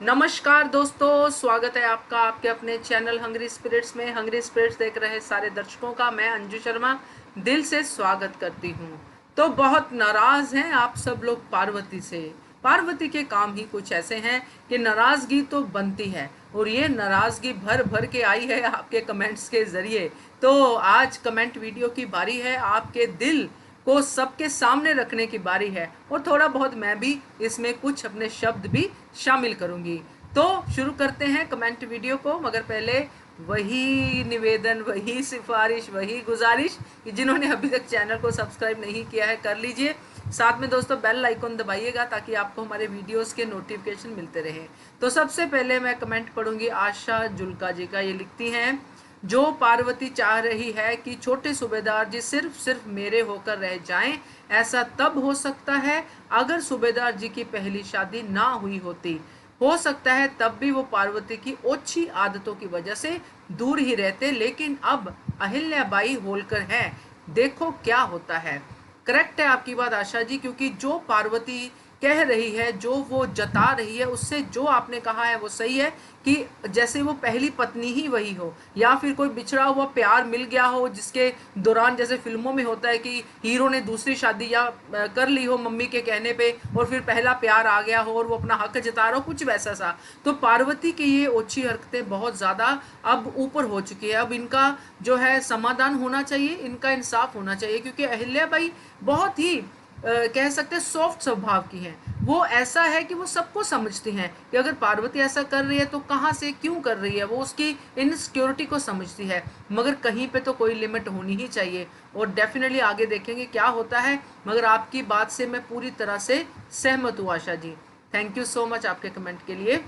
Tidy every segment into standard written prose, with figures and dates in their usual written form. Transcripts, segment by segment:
नमस्कार दोस्तों, स्वागत है आपका आपके अपने चैनल हंग्री स्पिरिट्स में। हंग्री स्पिरिट्स देख रहे सारे दर्शकों का मैं अंजू शर्मा दिल से स्वागत करती हूँ। तो बहुत नाराज हैं आप सब लोग पार्वती से। पार्वती के काम ही कुछ ऐसे हैं कि नाराजगी तो बनती है, और ये नाराजगी भर भर के आई है आपके कमेंट्स के जरिए। तो आज कमेंट वीडियो की बारी है, आपके दिल को सबके सामने रखने की बारी है, और थोड़ा बहुत मैं भी इसमें कुछ अपने शब्द भी शामिल करूंगी। तो शुरू करते हैं कमेंट वीडियो को, मगर पहले वही निवेदन, वही सिफारिश, वही गुजारिश कि जिन्होंने अभी तक चैनल को सब्सक्राइब नहीं किया है कर लीजिए। साथ में दोस्तों बेल आइकन दबाइएगा ताकि आपको हमारे वीडियोस के नोटिफिकेशन मिलते रहे। तो सबसे पहले मैं कमेंट पढ़ूंगी आशा जुल्का जी का। ये लिखती हैं, जो पार्वती चाह रही है कि छोटे सूबेदार जी सिर्फ सिर्फ मेरे होकर रह जाएं, ऐसा तब हो सकता है अगर सूबेदार जी की पहली शादी ना हुई होती। हो सकता है तब भी वो पार्वती की ओछी आदतों की वजह से दूर ही रहते, लेकिन अब अहिल्याबाई होलकर है, देखो क्या होता है। करेक्ट है आपकी बात आशा जी, क्योंकि जो पार्वती कह रही है, जो वो जता रही है, उससे जो आपने कहा है वो सही है कि जैसे वो पहली पत्नी ही वही हो, या फिर कोई बिछड़ा हुआ प्यार मिल गया हो जिसके दौरान, जैसे फिल्मों में होता है कि हीरो ने दूसरी शादी या कर ली हो मम्मी के कहने पे, और फिर पहला प्यार आ गया हो और वो अपना हक जता रहा हो, कुछ वैसा सा। तो पार्वती की ये ओछी हरकतें बहुत ज्यादा अब ऊपर हो चुकी है। अब इनका जो है समाधान होना चाहिए, इनका इंसाफ होना चाहिए, क्योंकि अहिल्याबाई बहुत ही कह सकते हैं सॉफ्ट स्वभाव की हैं। वो ऐसा है कि वो सबको समझती हैं कि अगर पार्वती ऐसा कर रही है तो कहाँ से क्यों कर रही है, वो उसकी इनसिक्योरिटी को समझती है। मगर कहीं पे तो कोई लिमिट होनी ही चाहिए, और डेफिनेटली आगे देखेंगे क्या होता है। मगर आपकी बात से मैं पूरी तरह से सहमत हूँ Asha ji. Thank you so much आपके कमेंट के लिए।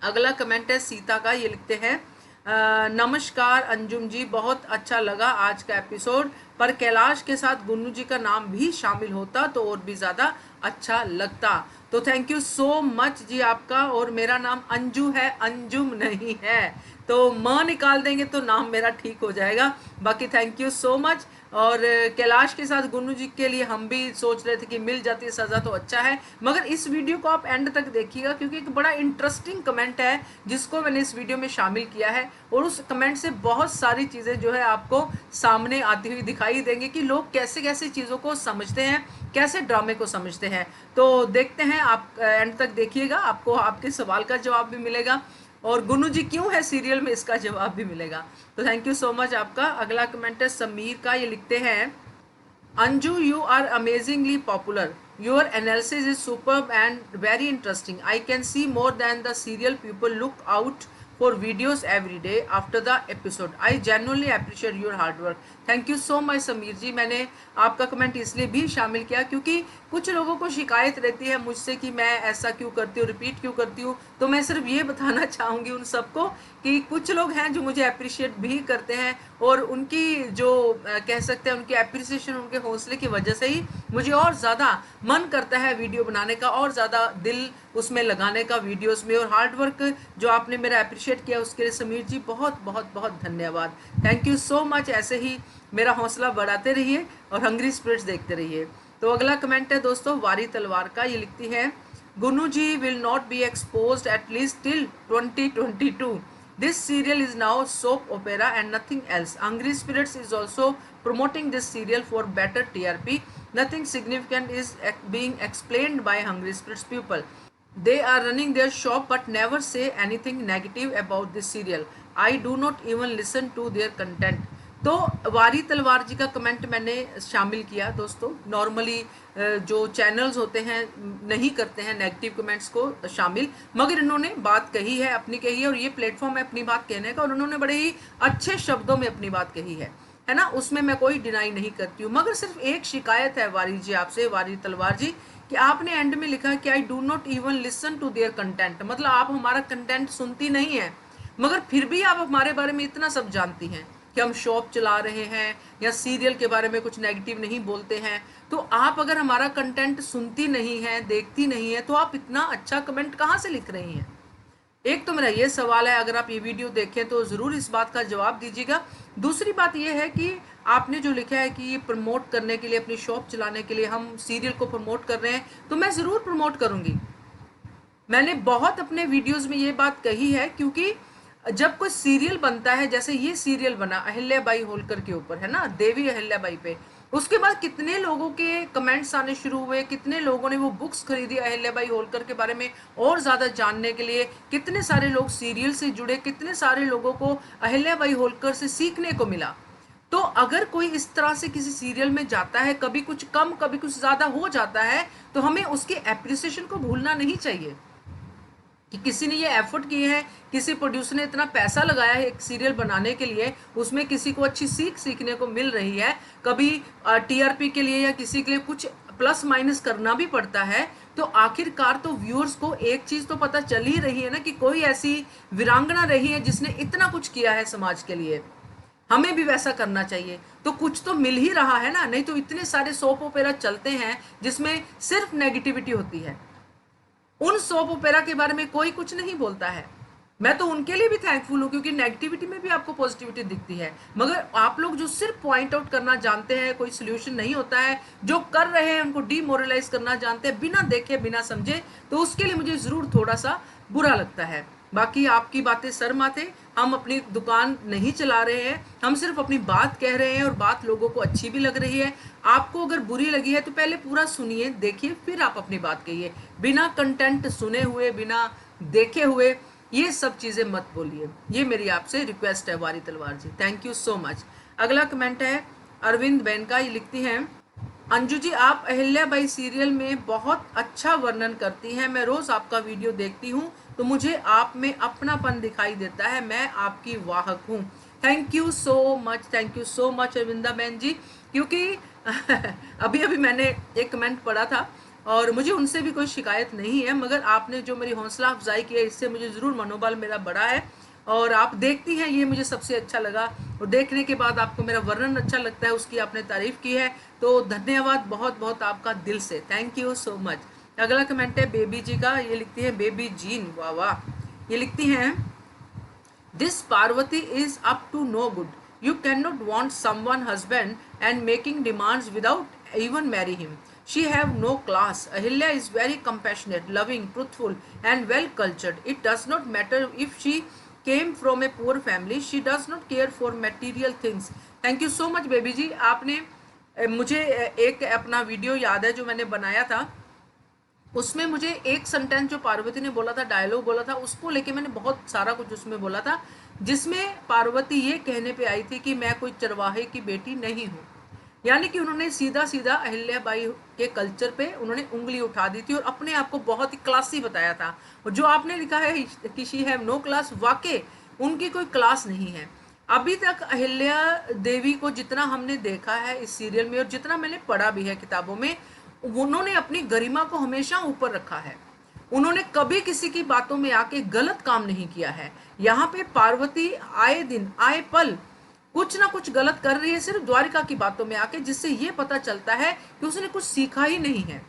अगला कमेंट है सीता का। ये लिखते हैं, नमस्कार अंजुम जी, बहुत अच्छा लगा आज का एपिसोड, पर कैलाश के साथ गुन्नू जी का नाम भी शामिल होता तो और भी ज़्यादा अच्छा लगता। तो थैंक यू सो मच जी आपका। और मेरा नाम अंजू है, अंजुम नहीं है, तो म निकाल देंगे तो नाम मेरा ठीक हो जाएगा। बाकी थैंक यू सो मच। और कैलाश के साथ गुन्नू जी के लिए हम भी सोच रहे थे कि मिल जाती है सज़ा तो अच्छा है, मगर इस वीडियो को आप एंड तक देखिएगा, क्योंकि एक बड़ा इंटरेस्टिंग कमेंट है जिसको मैंने इस वीडियो में शामिल किया है, और उस कमेंट से बहुत सारी चीज़ें जो है आपको सामने आती हुई दिखाई देंगी कि लोग कैसे कैसे चीज़ों को समझते हैं, कैसे ड्रामे को समझते हैं। तो देखते हैं, आप एंड तक देखिएगा, आपको आपके सवाल का जवाब भी मिलेगा, और गुन्नू जी क्यों है सीरियल में इसका जवाब भी मिलेगा। तो थैंक यू सो मच आपका। अगला कमेंट है समीर का। ये लिखते हैं, Anju, you are amazingly popular. Your analysis is superb and very interesting. I can see more than the serial people look out for videos every day after the episode. I genuinely appreciate your hard work. Thank you so much Sameer ji. मैंने आपका comment इसलिए भी शामिल किया क्योंकि कुछ लोगों को शिकायत रहती है मुझसे कि मैं ऐसा क्यों करती हूँ, रिपीट क्यों करती हूँ। तो मैं सिर्फ ये बताना चाहूँगी उन सबको कि कुछ लोग हैं जो मुझे अप्रिशिएट भी करते हैं, और उनकी जो कह सकते हैं उनकी अप्रिसिएशन, उनके हौसले की वजह से ही मुझे और ज़्यादा मन करता है वीडियो बनाने का, और ज़्यादा दिल उसमें लगाने का वीडियोस में। और हार्ड वर्क जो आपने मेरा अप्रिशिएट किया उसके लिए समीर जी बहुत बहुत बहुत धन्यवाद। Thank you so much. ऐसे ही मेरा हौसला बढ़ाते रहिए और हंग्री स्पिरिट्स देखते रहिए। तो अगला कमेंट है दोस्तों वारी तलवार का। ये लिखती है, Gunnu ji will not be exposed at least till 2022. This serial is now soap opera and nothing else. Hungry Spirits is also promoting this serial for better TRP. Nothing significant is being explained by Hungry Spirits people. They are running their shop but never say anything negative about this serial. I do not even listen to their content. तो वारी तलवार जी का comment मैंने शामिल किया दोस्तों। Normally जो channels होते हैं नहीं करते हैं नेगेटिव कमेंट्स को शामिल, मगर इन्होंने बात कही है, अपनी कही है, और ये प्लेटफॉर्म है अपनी बात कहने का, और उन्होंने बड़े ही अच्छे शब्दों में अपनी बात कही है ना, उसमें मैं कोई डिनाई नहीं करती हूँ। मगर सिर्फ एक शिकायत है वारी जी आपसे, वारी तलवार जी, कि आपने एंड में लिखा कि I do not even listen to their content, मतलब आप हमारा कंटेंट सुनती नहीं है, मगर फिर भी आप हमारे बारे में इतना सब जानती हैं कि हम शॉप चला रहे हैं या सीरियल के बारे में कुछ नेगेटिव नहीं बोलते हैं। तो आप अगर हमारा कंटेंट सुनती नहीं है, देखती नहीं है, तो आप इतना अच्छा कमेंट कहाँ से लिख रही हैं। एक तो मेरा ये सवाल है, अगर आप ये वीडियो देखें तो ज़रूर इस बात का जवाब दीजिएगा। दूसरी बात ये है कि आपने जो लिखा है कि ये प्रमोट करने के लिए, अपनी शॉप चलाने के लिए हम सीरियल को प्रमोट कर रहे हैं, तो मैं ज़रूर प्रमोट करूँगी, मैंने बहुत अपने वीडियोस में ये बात कही है, क्योंकि जब कोई सीरियल बनता है, जैसे ये सीरियल बना अहिल्याबाई होलकर के ऊपर, है ना, देवी अहिल्याबाई पे, उसके बाद कितने लोगों के कमेंट्स आने शुरू हुए, कितने लोगों ने वो बुक्स खरीदी अहिल्याबाई होलकर के बारे में और ज़्यादा जानने के लिए, कितने सारे लोग सीरियल से जुड़े, कितने सारे लोगों को अहिल्याबाई होलकर से सीखने को मिला। तो अगर कोई इस तरह से किसी सीरियल में जाता है, कभी कुछ कम कभी कुछ ज़्यादा हो जाता है, तो हमें उसके एप्रिसिएशन को भूलना नहीं चाहिए कि किसी ने ये एफर्ट किए हैं, किसी प्रोड्यूसर ने इतना पैसा लगाया है एक सीरियल बनाने के लिए, उसमें किसी को अच्छी सीख सीखने को मिल रही है, कभी टीआरपी के लिए या किसी के लिए कुछ प्लस माइनस करना भी पड़ता है, तो आखिरकार तो व्यूअर्स को एक चीज तो पता चल ही रही है ना कि कोई ऐसी वीरांगना रही है जिसने इतना कुछ किया है समाज के लिए, हमें भी वैसा करना चाहिए। तो कुछ तो मिल ही रहा है ना, नहीं तो इतने सारे सोप ओपेरा चलते हैं जिसमें सिर्फ नेगेटिविटी होती है, उन सोप ओपेरा के बारे में कोई कुछ नहीं बोलता है। मैं तो उनके लिए भी थैंकफुल हूँ, क्योंकि नेगेटिविटी में भी आपको पॉजिटिविटी दिखती है, मगर आप लोग जो सिर्फ पॉइंट आउट करना जानते हैं, कोई सोल्यूशन नहीं होता है, जो कर रहे हैं उनको डीमोरलाइज करना जानते हैं बिना देखे बिना समझे, तो उसके लिए मुझे जरूर थोड़ा सा बुरा लगता है। बाकी आपकी बातें सर माथे, हम अपनी दुकान नहीं चला रहे हैं, हम सिर्फ अपनी बात कह रहे हैं और बात लोगों को अच्छी भी लग रही है। आपको अगर बुरी लगी है तो पहले पूरा सुनिए, देखिए, फिर आप अपनी बात कहिए। बिना कंटेंट सुने हुए, बिना देखे हुए ये सब चीजें मत बोलिए, ये मेरी आपसे रिक्वेस्ट है Wari Talwar ji. Thank you so much. अगला कमेंट है अरविंद बहन का, ये लिखती हैं, अंजू जी आप अहिल्याबाई सीरियल में बहुत अच्छा वर्णन करती हैं, मैं रोज आपका वीडियो देखती हूँ तो मुझे आप में अपनापन दिखाई देता है, मैं आपकी वाहक हूँ। Thank you so much Aravinda बहन जी, क्योंकि अभी अभी मैंने एक कमेंट पढ़ा था और मुझे उनसे भी कोई शिकायत नहीं है, मगर आपने जो मेरी हौसला अफजाई की है इससे मुझे ज़रूर मनोबल मेरा बढ़ा है, और आप देखती हैं ये मुझे सबसे अच्छा लगा, और देखने के बाद आपको मेरा वर्णन अच्छा लगता है, उसकी आपने तारीफ की है, तो धन्यवाद बहुत बहुत आपका दिल से, थैंक यू सो मच। अगला कमेंट है बेबी जी का, ये लिखती है बेबी जीन, वाह वाह, ये लिखती हैं, this Parvati is up to no good, you cannot want someone husband and making demands without even marry him. She have no class. Ahilya is very compassionate, loving, truthful and well cultured. It does not matter if she came from a poor family. She does not care for material things. Thank you so much baby जी, आपने मुझे एक अपना video याद है जो मैंने बनाया था, उसमें मुझे एक सेंटेंस जो पार्वती ने बोला था, डायलॉग बोला था, उसको लेके मैंने बहुत सारा कुछ उसमें बोला था, जिसमें पार्वती ये कहने पे आई थी कि मैं कोई चरवाहे की बेटी नहीं हूँ, यानी कि उन्होंने सीधा सीधा अहिल्याबाई के कल्चर पे उन्होंने उंगली उठा दी थी और अपने आप को बहुत ही क्लासी बताया था। और जो आपने लिखा है कि शी हैव नो क्लास, वाकई उनकी कोई क्लास नहीं है। अभी तक अहिल्या देवी को जितना हमने देखा है इस सीरियल में और जितना मैंने पढ़ा भी है किताबों में, उन्होंने अपनी गरिमा को हमेशा ऊपर रखा है, उन्होंने कभी किसी की बातों में आके गलत काम नहीं किया है। यहाँ पे पार्वती आए दिन आए पल कुछ ना कुछ गलत कर रही है, सिर्फ द्वारिका की बातों में आके, जिससे ये पता चलता है कि उसने कुछ सीखा ही नहीं है,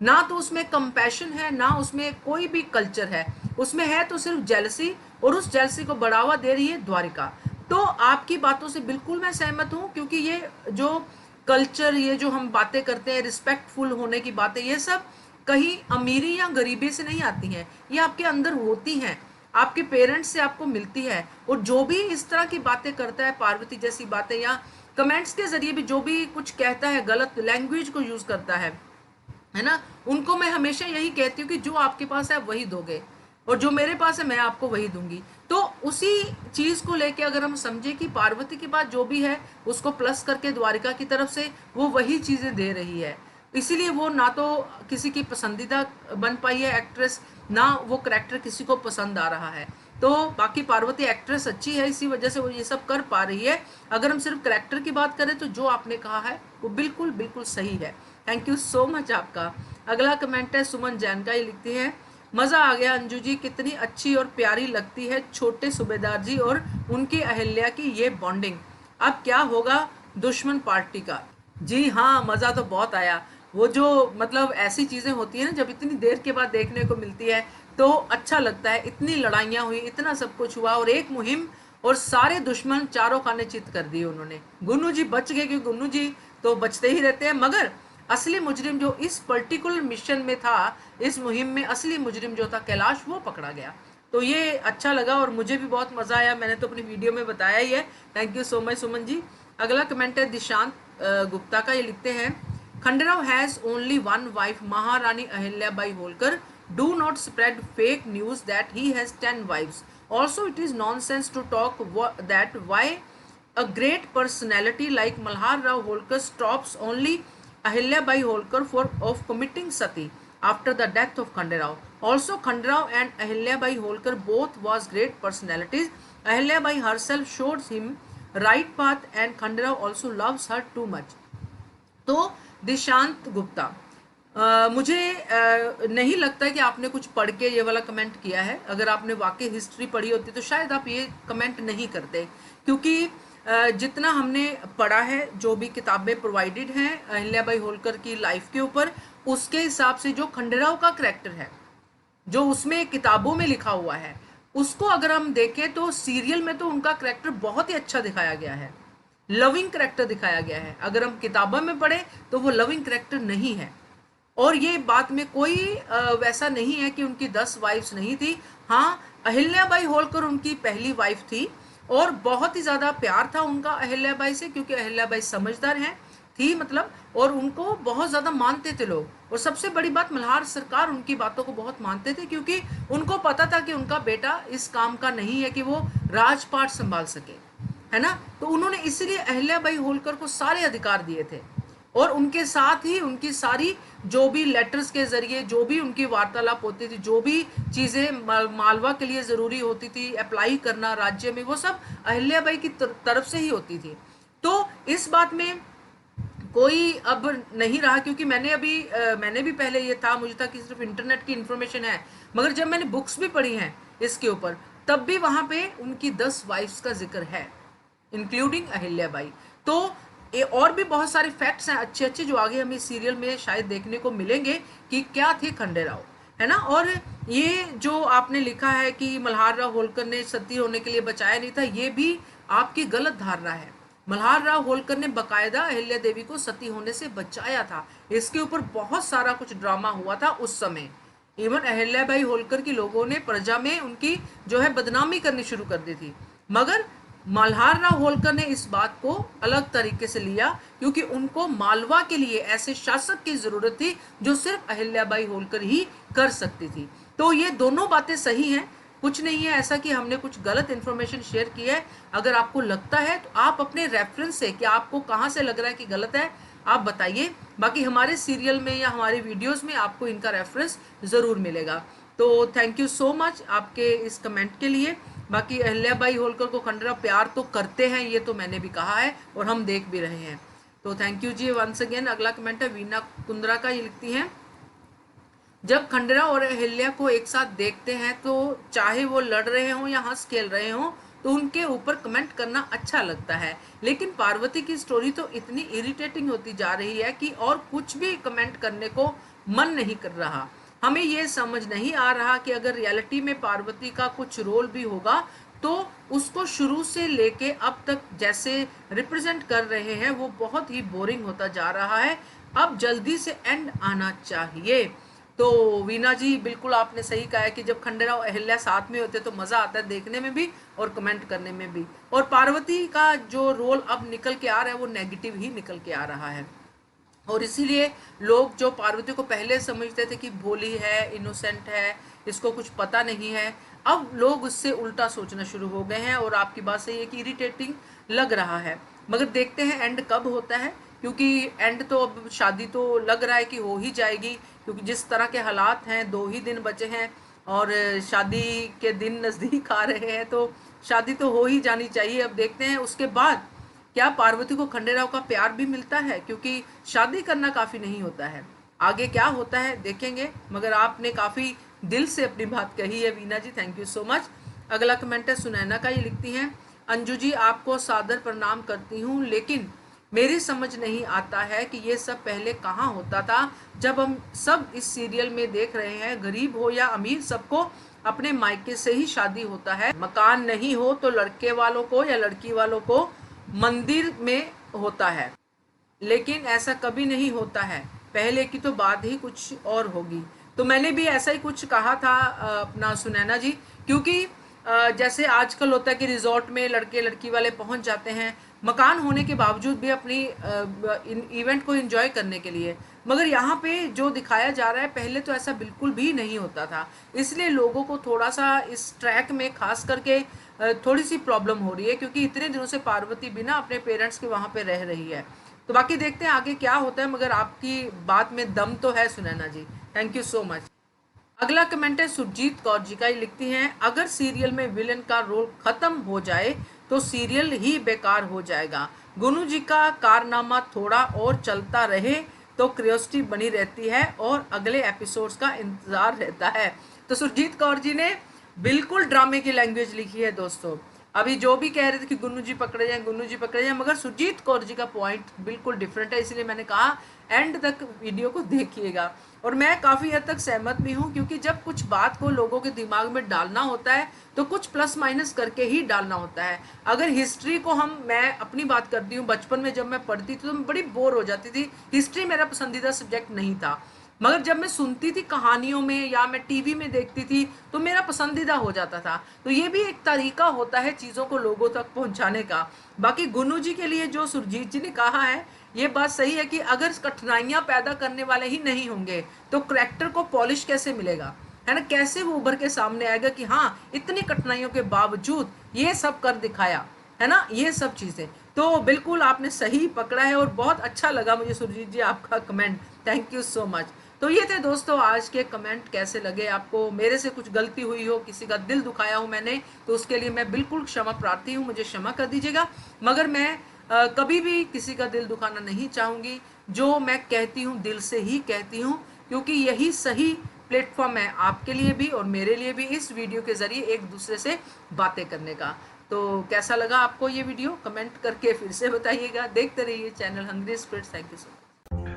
ना तो उसमें कंपैशन है, ना उसमें कोई भी कल्चर है, उसमें है तो सिर्फ जेलसी, और उस जेलसी को बढ़ावा दे रही है द्वारिका। तो आपकी बातों से बिल्कुल मैं सहमत हूँ, क्योंकि ये जो कल्चर, ये जो हम बातें करते हैं रिस्पेक्टफुल होने की बातें, ये सब कहीं अमीरी या गरीबी से नहीं आती हैं, ये आपके अंदर होती हैं, आपके पेरेंट्स से आपको मिलती है। और जो भी इस तरह की बातें करता है, पार्वती जैसी बातें, या कमेंट्स के जरिए भी जो भी कुछ कहता है, गलत लैंग्वेज को यूज करता है ना, उनको मैं हमेशा यही कहती हूँ कि जो आपके पास है वही दोगे, और जो मेरे पास है मैं आपको वही दूंगी। तो उसी चीज को लेके अगर हम समझे कि पार्वती के पास जो भी है उसको प्लस करके द्वारिका की तरफ से वो वही चीजें दे रही है, इसीलिए वो ना तो किसी की पसंदीदा बन पाई है एक्ट्रेस, ना वो करेक्टर किसी को पसंद आ रहा है। तो बाकी पार्वती एक्ट्रेस अच्छी है, इसी वजह से वो ये सब कर पा रही है। अगर हम सिर्फ करेक्टर की बात करें तो जो आपने कहा है वो बिल्कुल बिल्कुल सही है। थैंक यू सो मच आपका। अगला कमेंट है सुमन जैन का, ये लिखती है, मजा आ गया अंजू जी, कितनी अच्छी और प्यारी लगती है छोटे सूबेदार जी और उनकी अहिल्या की ये बॉन्डिंग, अब क्या होगा दुश्मन पार्टी का। जी हाँ, मजा तो बहुत आया, वो जो मतलब ऐसी चीजें होती है ना जब इतनी देर के बाद देखने को मिलती है तो अच्छा लगता है। इतनी लड़ाइयाँ हुई, इतना सब कुछ हुआ, और एक मुहिम, और सारे दुश्मन चारों खाने चित कर दिए उन्होंने। गुन्नू जी बच गए, क्योंकि गुन्नू जी तो बचते ही रहते हैं, मगर असली मुजरिम जो इस पर्टिकुलर मिशन में था, इस मुहिम में असली मुजरिम जो था कैलाश, वो पकड़ा गया। तो ये अच्छा लगा और मुझे भी बहुत मजा आया, मैंने तो अपनी वीडियो में बताया ही है। Thank you so much Suman ji. अगला कमेंट है दिशांत गुप्ता का, ये लिखते हैं Khanderao has only one wife Maharani Ahilyabai Holkar, do not spread fake news that he has 10 wives, also it is nonsense to talk that why a great personality like Malhar Rao Holkar stops only Ahilyabai Holkar for of committing sati after the death of Khanderao. Also, Khanderao and Ahilyabai Holkar both was great personalities. Ahilyabai herself showed him right path and Khanderao also loves her too much. तो दिशांत गुप्ता, मुझे नहीं लगता है कि आपने कुछ पढ़ के ये वाला कमेंट किया है। अगर आपने वाकई हिस्ट्री पढ़ी होती तो शायद आप ये कमेंट नहीं करते, क्योंकि जितना हमने पढ़ा है, जो भी किताबें प्रोवाइडेड हैं अहिल्याबाई होलकर की लाइफ के ऊपर, उसके हिसाब से जो खंडेराव का करैक्टर है, जो उसमें किताबों में लिखा हुआ है, उसको अगर हम देखें तो सीरियल में तो उनका करैक्टर बहुत ही अच्छा दिखाया गया है, लविंग करैक्टर दिखाया गया है। अगर हम किताबों में पढ़े तो वो लविंग करैक्टर नहीं है। और ये बात में कोई वैसा नहीं है कि उनकी 10 वाइफ्स नहीं थी। हाँ, अहिल्याबाई होलकर उनकी पहली वाइफ थी और बहुत ही ज़्यादा प्यार था उनका अहिल्याबाई से, क्योंकि अहिल्याबाई समझदार हैं थी मतलब, और उनको बहुत ज़्यादा मानते थे लोग। और सबसे बड़ी बात, मल्हार सरकार उनकी बातों को बहुत मानते थे, क्योंकि उनको पता था कि उनका बेटा इस काम का नहीं है कि वो राजपाट संभाल सके, है ना। तो उन्होंने इसलिए अहिल्याबाई होलकर को सारे अधिकार दिए थे, और उनके साथ ही उनकी सारी जो भी लेटर्स के जरिए जो भी उनकी वार्तालाप होती थी, जो भी चीज़ें मालवा के लिए ज़रूरी होती थी, अप्लाई करना राज्य में, वो सब अहिल्याबाई की तरफ से ही होती थी। तो इस बात में कोई अब नहीं रहा, क्योंकि मैंने भी पहले ये था, मुझे था कि सिर्फ इंटरनेट की इन्फॉर्मेशन है, मगर जब मैंने बुक्स भी पढ़ी हैं इसके ऊपर, तब भी वहाँ पे उनकी 10 वाइफ्स का जिक्र है, इंक्लूडिंग अहिल्याबाई। तो और भी बहुत सारे फैक्ट्स हैं अच्छे अच्छे, जो आगे हमें सीरियल में शायद देखने को मिलेंगे कि क्या थे खंडेराव, है ना। और ये जो आपने लिखा है कि मल्हार राव होलकर ने सती होने के लिए बचाया नहीं था, ये भी आपकी गलत धारणा है। मल्हार राव होलकर ने बकायदा अहिल्या देवी को सती होने से बचाया था। इसके ऊपर बहुत सारा कुछ ड्रामा हुआ था उस समय। इवन अहिल्याबाई होलकर की लोगों ने प्रजा में उनकी जो है बदनामी करनी शुरू कर दी थी, मगर मल्हार राव होलकर ने इस बात को अलग तरीके से लिया, क्योंकि उनको मालवा के लिए ऐसे शासक की जरूरत थी जो सिर्फ अहिल्याबाई होलकर ही कर सकती थी। तो ये दोनों बातें सही हैं, कुछ नहीं है ऐसा कि हमने कुछ गलत इन्फॉर्मेशन शेयर की है। अगर आपको लगता है तो आप अपने रेफरेंस से, कि आपको कहाँ से लग रहा है कि गलत है, आप बताइए। बाकी हमारे सीरियल में या हमारे वीडियोस में आपको इनका रेफरेंस ज़रूर मिलेगा। तो थैंक यू सो मच आपके इस कमेंट के लिए। बाकी अहिल्याबाई होलकर को खंडेराव प्यार तो करते हैं, ये तो मैंने भी कहा है और हम देख भी रहे हैं। तो thank you ji once again. अगला कमेंट है वीना कुंद्रा का, ये लिखती हैं जब खंडेराव और अहिल्या को एक साथ देखते हैं तो चाहे वो लड़ रहे हों या हंस खेल रहे हों, तो उनके ऊपर कमेंट करना अच्छा लगता है। लेकिन पार्वती की स्टोरी तो इतनी इरिटेटिंग होती जा रही है कि और कुछ भी कमेंट करने को मन नहीं कर रहा। हमें ये समझ नहीं आ रहा कि अगर रियलिटी में पार्वती का कुछ रोल भी होगा तो उसको शुरू से लेके अब तक जैसे रिप्रेजेंट कर रहे हैं वो बहुत ही बोरिंग होता जा रहा है। अब जल्दी से एंड आना चाहिए। तो वीना जी बिल्कुल आपने सही कहा है कि जब खंडेराव अहिल्या साथ में होते तो मज़ा आता है देखने में भी और कमेंट करने में भी। और पार्वती का जो रोल अब निकल के आ रहा है वो नेगेटिव ही निकल के आ रहा है, और इसीलिए लोग जो पार्वती को पहले समझते थे कि भोली है, इनोसेंट है, इसको कुछ पता नहीं है, अब लोग उससे उल्टा सोचना शुरू हो गए हैं। और आपकी बात सही है कि इरिटेटिंग लग रहा है, मगर देखते हैं एंड कब होता है, क्योंकि एंड तो अब शादी तो लग रहा है कि हो ही जाएगी, क्योंकि जिस तरह के हालात हैं, 2 ही दिन बचे हैं और शादी के दिन नज़दीक आ रहे हैं, तो शादी तो हो ही जानी चाहिए। अब देखते हैं उसके बाद क्या पार्वती को खंडेराव का प्यार भी मिलता है, क्योंकि शादी करना काफ़ी नहीं होता है। आगे क्या होता है देखेंगे, मगर आपने काफ़ी दिल से अपनी बात कही है वीना जी, थैंक यू सो मच। अगला कमेंट है सुनैना का, ये लिखती हैं अंजू जी आपको सादर प्रणाम करती हूँ, लेकिन मेरी समझ नहीं आता है कि ये सब पहले कहाँ होता था। जब हम सब इस सीरियल में देख रहे हैं, गरीब हो या अमीर सबको अपने मायके से ही शादी होता है। मकान नहीं हो तो लड़के वालों को या लड़की वालों को मंदिर में होता है, लेकिन ऐसा कभी नहीं होता है, पहले की तो बात ही कुछ और होगी। तो मैंने भी ऐसा ही कुछ कहा था अपना सुनैना जी, क्योंकि जैसे आजकल होता है कि रिजॉर्ट में लड़के लड़की वाले पहुंच जाते हैं मकान होने के बावजूद भी अपनी इवेंट को एंजॉय करने के लिए, मगर यहाँ पे जो दिखाया जा रहा है पहले तो ऐसा बिल्कुल भी नहीं होता था। इसलिए लोगों को थोड़ा सा इस ट्रैक में खास करके थोड़ी सी प्रॉब्लम हो रही है, क्योंकि इतने दिनों से पार्वती बिना अपने पेरेंट्स के वहाँ पे रह रही है। तो बाकी देखते हैं आगे क्या होता है, मगर आपकी बात में दम तो है सुनैना जी, थैंक यू सो मच। अगला कमेंट है सुरजीत कौर जी का, लिखती हैं अगर सीरियल में विलन का रोल खत्म हो जाए तो सीरियल ही बेकार हो जाएगा। गुनू जी का कारनामा थोड़ा और चलता रहे तो क्यूरियोसिटी बनी रहती है और अगले एपिसोड्स का इंतजार रहता है। तो सुरजीत कौर जी ने बिल्कुल ड्रामे की लैंग्वेज लिखी है दोस्तों। अभी जो भी कह रहे थे कि गुन्नू जी पकड़े जाए, गुन्नू जी पकड़े जाए, मगर सुरजीत कौर जी का पॉइंट बिल्कुल डिफरेंट है, इसलिए मैंने कहा एंड तक वीडियो को देखिएगा। और मैं काफ़ी हद तक सहमत भी हूँ, क्योंकि जब कुछ बात को लोगों के दिमाग में डालना होता है तो कुछ प्लस माइनस करके ही डालना होता है। अगर हिस्ट्री को मैं अपनी बात करती हूँ, बचपन में जब मैं पढ़ती थी तो मैं बड़ी बोर हो जाती थी, हिस्ट्री मेरा पसंदीदा सब्जेक्ट नहीं था, मगर जब मैं सुनती थी कहानियों में या मैं टीवी में देखती थी तो मेरा पसंदीदा हो जाता था। तो ये भी एक तरीका होता है चीज़ों को लोगों तक पहुंचाने का। बाकी गुन्नू जी के लिए जो सुरजीत जी ने कहा है ये बात सही है कि अगर कठिनाइयां पैदा करने वाले ही नहीं होंगे तो करैक्टर को पॉलिश कैसे मिलेगा, है ना, कैसे वो उभर के सामने आएगा कि हाँ इतनी कठिनाइयों के बावजूद ये सब कर दिखाया, है ना, ये सब चीज़ें। तो बिल्कुल आपने सही पकड़ा है और बहुत अच्छा लगा मुझे सुरजीत जी आपका comment, thank you so much. तो ये थे दोस्तों आज के कमेंट, कैसे लगे आपको, मेरे से कुछ गलती हुई हो, किसी का दिल दुखाया हो मैंने, तो उसके लिए मैं बिल्कुल क्षमा प्रार्थी हूँ, मुझे क्षमा कर दीजिएगा। मगर मैं कभी भी किसी का दिल दुखाना नहीं चाहूँगी, जो मैं कहती हूँ दिल से ही कहती हूँ, क्योंकि यही सही प्लेटफॉर्म है आपके लिए भी और मेरे लिए भी, इस वीडियो के ज़रिए एक दूसरे से बातें करने का। तो कैसा लगा आपको ये वीडियो, कमेंट करके फिर से बताइएगा। देखते रहिए channel hungry spirits, thank you so much.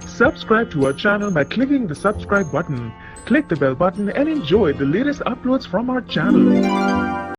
Subscribe to our channel by clicking the subscribe button. Click the bell button and enjoy the latest uploads from our channel.